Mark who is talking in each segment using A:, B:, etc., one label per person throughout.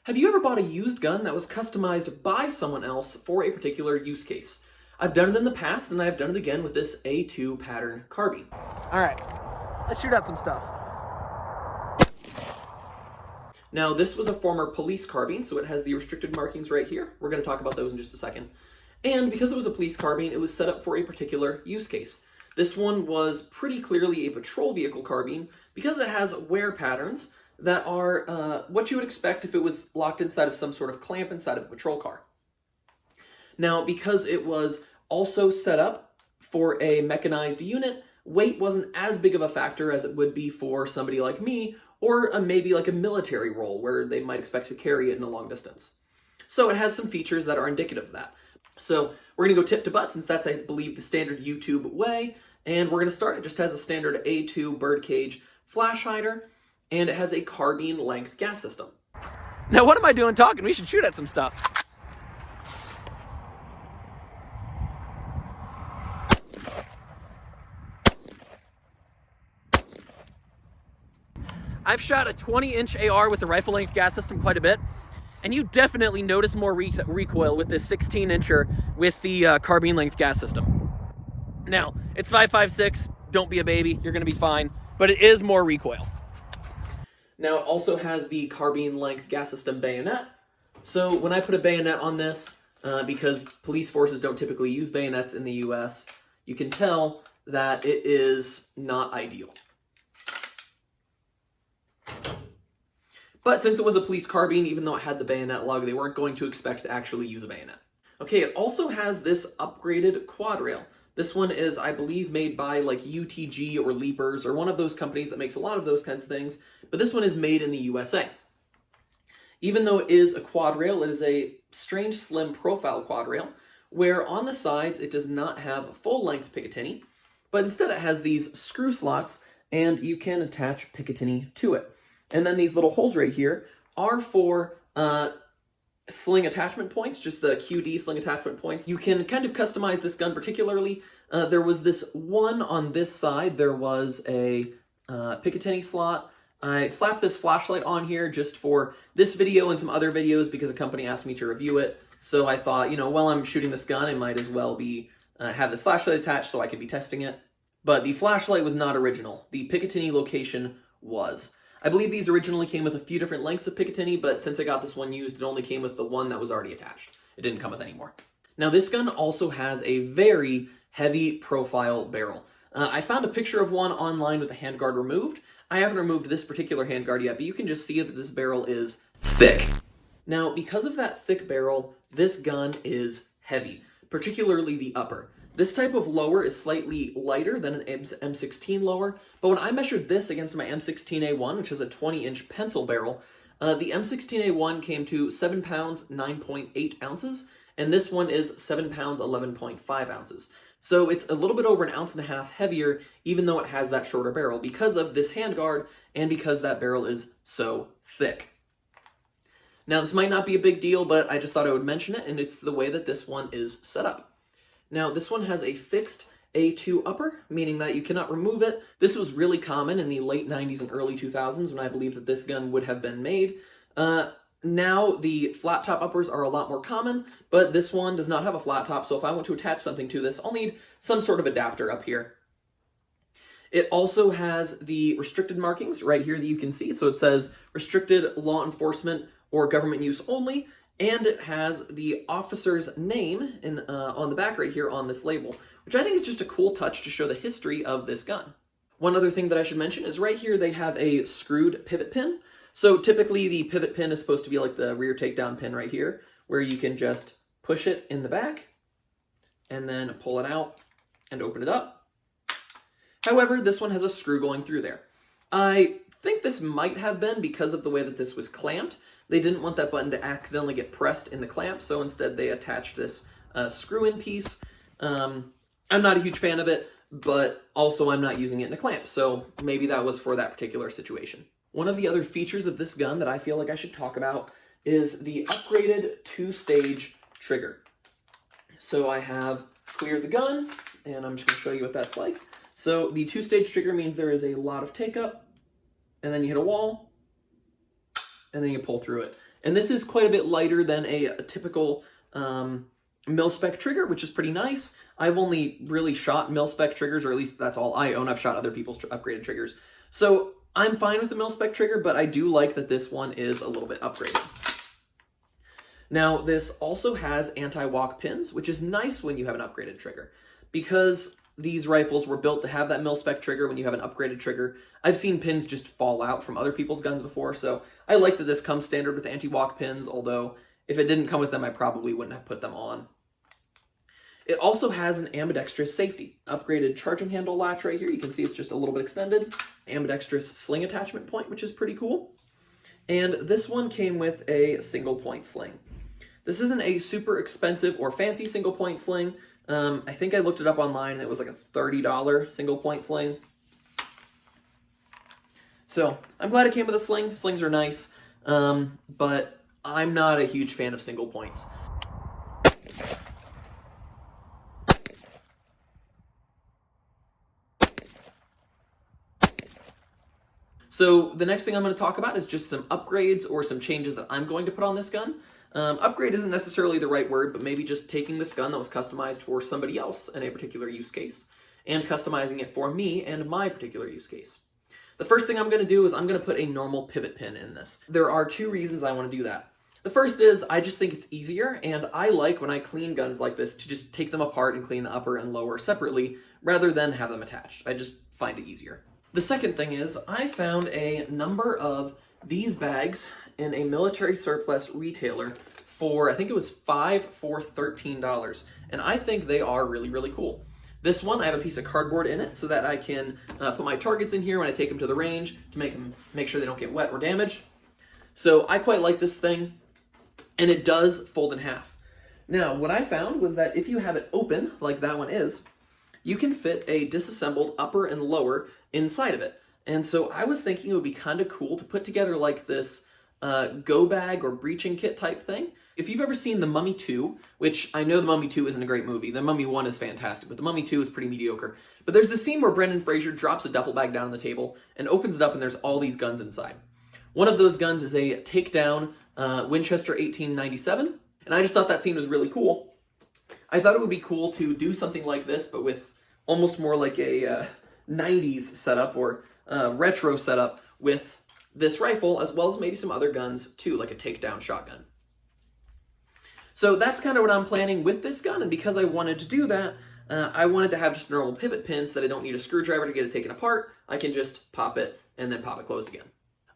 A: Have you ever bought a used gun that was customized by someone else for a particular use case? I've done it in the past, and I've done it again with this A2 pattern carbine.
B: All right, let's shoot out some stuff.
A: Now, this was a former police carbine, so it has the restricted markings right here. We're going to talk about those in just a second. And because it was a police carbine, it was set up for a particular use case. This one was pretty clearly a patrol vehicle carbine because it has wear patterns that are what you would expect if it was locked inside of some sort of clamp inside of a patrol car. Now, because it was also set up for a mechanized unit, weight wasn't as big of a factor as it would be for somebody like me, or maybe like a military role where they might expect to carry it in a long distance. So it has some features that are indicative of that. So we're going to go tip to butt, since that's, I believe, the standard YouTube way, and we're going to start. It just has a standard A2 birdcage flash hider, and it has a carbine length gas system.
B: Now what am I doing talking? We should shoot at some stuff. I've shot a 20-inch AR with the rifle length gas system quite a bit, and you definitely notice more recoil with this 16-incher with the carbine length gas system. Now, it's 5.56, don't be a baby, you're gonna be fine, but it is more recoil.
A: Now, it also has the carbine length gas system bayonet. So when I put a bayonet on this, because police forces don't typically use bayonets in the US, you can tell that it is not ideal. But since it was a police carbine, even though it had the bayonet lug, they weren't going to expect to actually use a bayonet. Okay, it also has this upgraded quad rail. This one is, I believe, made by like UTG or Leapers or one of those companies that makes a lot of those kinds of things, but this one is made in the USA. Even though it is a quad rail, it is a strange slim profile quad rail, where on the sides it does not have full-length Picatinny, but instead it has these screw slots, and you can attach Picatinny to it. And then these little holes right here are for sling attachment points, just the QD sling attachment points. You can kind of customize this gun particularly. There was this one on this side. There was a Picatinny slot. I slapped this flashlight on here just for this video and some other videos because a company asked me to review it. So I thought, you know, while I'm shooting this gun, I might as well be have this flashlight attached so I could be testing it. But the flashlight was not original. The Picatinny location was. I believe these originally came with a few different lengths of Picatinny, but since I got this one used, it only came with the one that was already attached. It didn't come with any more. Now, this gun also has a very heavy profile barrel. I found a picture of one online with the handguard removed. I haven't removed this particular handguard yet, but you can just see that this barrel is thick. Now, because of that thick barrel, this gun is heavy, particularly the upper. This type of lower is slightly lighter than an M16 lower, but when I measured this against my M16A1, which is a 20-inch pencil barrel, the M16A1 came to 7 pounds, 9.8 ounces, and this one is 7 pounds, 11.5 ounces. So it's a little bit over 1.5 ounces heavier, even though it has that shorter barrel, because of this handguard and because that barrel is so thick. Now, this might not be a big deal, but I just thought I would mention it, and it's the way that this one is set up. Now, this one has a fixed A2 upper, meaning that you cannot remove it. This was really common in the late 90s and early 2000s when I believe that this gun would have been made. Now, the flat top uppers are a lot more common, but this one does not have a flat top, so if I want to attach something to this, I'll need some sort of adapter up here. It also has the restricted markings right here that you can see. So it says restricted law enforcement or government use only. And it has the officer's name on the back right here on this label, which I think is just a cool touch to show the history of this gun. One other thing that I should mention is right here they have a screwed pivot pin. So typically the pivot pin is supposed to be like the rear takedown pin right here, where you can just push it in the back and then pull it out and open it up. However, this one has a screw going through there. I think this might have been because of the way that this was clamped. They didn't want that button to accidentally get pressed in the clamp, so instead they attached this screw-in piece. I'm not a huge fan of it, but also I'm not using it in a clamp, so maybe that was for that particular situation. One of the other features of this gun that I feel like I should talk about is the upgraded two-stage trigger. So I have cleared the gun, and I'm just going to show you what that's like. So the two-stage trigger means there is a lot of take-up, and then you hit a wall, and then you pull through it. And this is quite a bit lighter than a typical mil-spec trigger, which is pretty nice. I've only really shot mil-spec triggers, or at least that's all I own. I've shot other people's upgraded triggers. So I'm fine with the mil-spec trigger, but I do like that this one is a little bit upgraded. Now, this also also anti-walk pins, which is nice when you have an upgraded trigger. Because these rifles were built to have that mil-spec trigger when you have an upgraded trigger, I've seen pins just fall out from other people's guns before, so I like that this comes standard with anti-walk pins, although if it didn't come with them, I probably wouldn't have put them on. It also has an ambidextrous safety. Upgraded charging handle latch right here. You can see it's just a little bit extended. Ambidextrous sling attachment point, which is pretty cool. And this one came with a single point sling. This isn't a super expensive or fancy single point sling. I think I looked it up online and it was like a $30 single point sling. So I'm glad it came with a sling. Slings are nice, but I'm not a huge fan of single points. So the next thing I'm going to talk about is just some upgrades or some changes that I'm going to put on this gun. Upgrade isn't necessarily the right word, but maybe just taking this gun that was customized for somebody else in a particular use case and customizing it for me and my particular use case. The first thing I'm going to do is I'm going to put a normal pivot pin in this. There are two reasons I want to do that. The first is I just think it's easier, and I like when I clean guns like this to just take them apart and clean the upper and lower separately rather than have them attached. I just find it easier. The second thing is I found a number of these bags in a military surplus retailer for, I think it was 5 for $13, and I think they are really, really cool. This one, I have a piece of cardboard in it so that I can put my targets in here when I take them to the range to make sure they don't get wet or damaged. So I quite like this thing, and it does fold in half. Now, what I found was that if you have it open, like that one is, you can fit a disassembled upper and lower inside of it. And so I was thinking it would be kind of cool to put together like this go bag or breaching kit type thing. If you've ever seen The Mummy 2, which I know The Mummy 2 isn't a great movie, The Mummy 1 is fantastic, but The Mummy 2 is pretty mediocre. But there's this scene where Brendan Fraser drops a duffel bag down on the table and opens it up, and there's all these guns inside. One of those guns is a Takedown Winchester 1897, and I just thought that scene was really cool. I thought it would be cool to do something like this, but with almost more like a 90s setup or retro setup with this rifle, as well as maybe some other guns too, like a takedown shotgun. So that's kind of what I'm planning with this gun, and because I wanted to do that, I wanted to have just normal pivot pins that I don't need a screwdriver to get it taken apart. I can just pop it and then pop it closed again.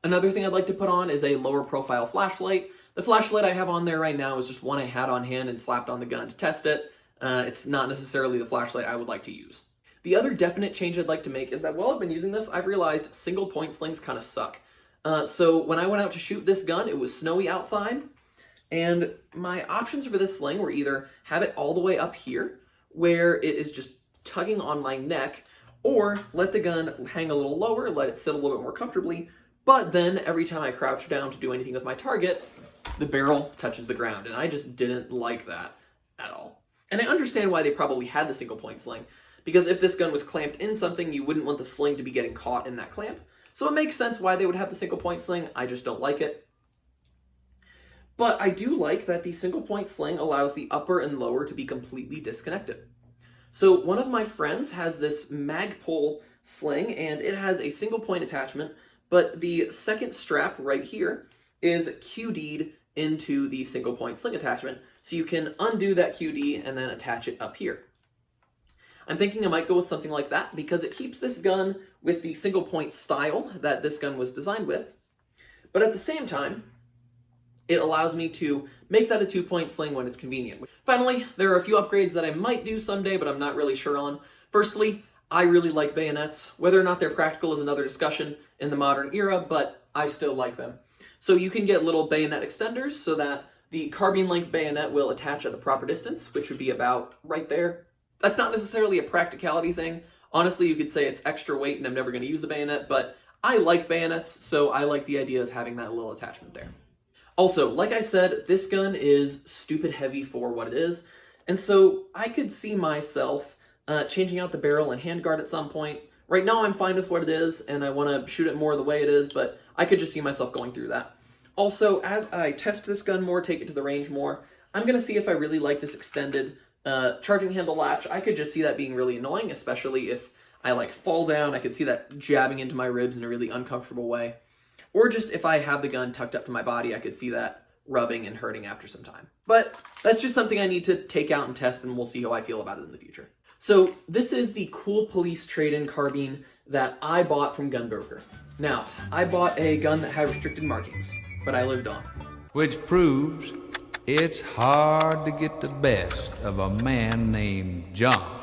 A: Another thing I'd like to put on is a lower profile flashlight. The flashlight I have on there right now is just one I had on hand and slapped on the gun to test it. It's not necessarily the flashlight I would like to use. The other definite change I'd like to make is that while I've been using this, I've realized single point slings kind of suck. So when I went out to shoot this gun, it was snowy outside, and my options for this sling were either have it all the way up here, where it is just tugging on my neck, or let the gun hang a little lower, let it sit a little bit more comfortably, but then every time I crouch down to do anything with my target, the barrel touches the ground, and I just didn't like that at all. And I understand why they probably had the single point sling, because if this gun was clamped in something, you wouldn't want the sling to be getting caught in that clamp. So it makes sense why they would have the single point sling. I just don't like it. But I do like that the single point sling allows the upper and lower to be completely disconnected. So one of my friends has this Magpul sling, and it has a single point attachment, but the second strap right here is QD'd into the single point sling attachment. So you can undo that QD and then attach it up here. I'm thinking I might go with something like that because it keeps this gun with the single point style that this gun was designed with, but at the same time, it allows me to make that a 2-point sling when it's convenient. Finally, there are a few upgrades that I might do someday, but I'm not really sure on. Firstly, I really like bayonets. Whether or not they're practical is another discussion in the modern era, but I still like them. So you can get little bayonet extenders so that the carbine length bayonet will attach at the proper distance, which would be about right there. That's not necessarily a practicality thing. Honestly, you could say it's extra weight and I'm never going to use the bayonet, but I like bayonets, so I like the idea of having that little attachment there. Also, like I said, this gun is stupid heavy for what it is, and so I could see myself changing out the barrel and handguard at some point. Right now I'm fine with what it is, and I want to shoot it more the way it is, but I could just see myself going through that. Also, as I test this gun more, take it to the range more, I'm going to see if I really like this extended charging handle latch. I could just see that being really annoying, especially if I like fall down. I could see that jabbing into my ribs in a really uncomfortable way. Or just if I have the gun tucked up to my body, I could see that rubbing and hurting after some time. But that's just something I need to take out and test, and we'll see how I feel about it in the future. So this is the Cool Police trade-in carbine that I bought from GunBroker. Now, I bought a gun that had restricted markings, but I lived on.
C: Which proves it's hard to get the best of a man named John.